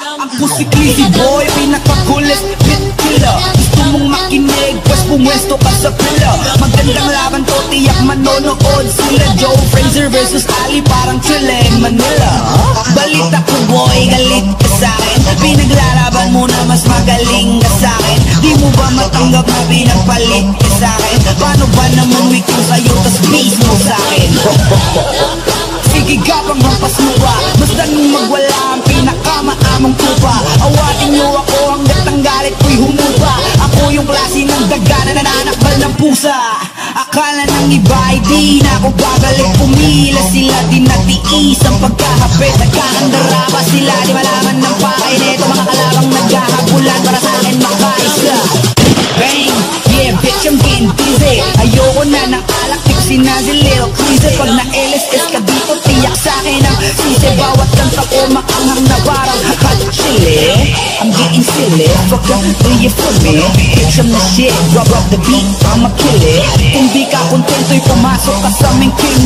Ako si Clizzy Boy, pinakakulit beat killer. Gusto mong makinig, pues pumwesto ka sa pila. Magandang laban to, tiyak manonood sila. Joe Frazier versus Ali, parang chillin' Manila. Balita ko boy, galit ka sa'kin. Pinaglalaban mo na mas magaling ka sa'kin. Di mo ba matanggap na pinagpalit ka sa'kin? Paano ba naman weak ko sa'yo, tas base mo sa'kin? Sige gapang hampas mo ba? Basta nung magwala ang pinakamaamong tupa. Awatin nyo ako hanggat ang galit ko'y humupa. Ako yung klase ng daga na nananakbal ng pusa. Akala ng iba ay di na ako babalik. Pumila sila, di natiis ang pagkahapit. Nagkakandara pa sila, di malaman ng pakay nito. Mga kalabang naghahabulan para sa akin makaisa. Bang! Yeah bitch, I'm getting busy. Ayoko na ng alak, tipsy na si Lil Clizzy. Pag na-LSS ka dito, tiyak sa'kin ang sisi. Bawat kanta ko makanghang na parang hot chili. I'm getting silly, fuck up, do you feel me? Bitch, I'm the shit, rub the beat, I'ma kill it. Kung di ka kontento'y pumasok ka sa aming king.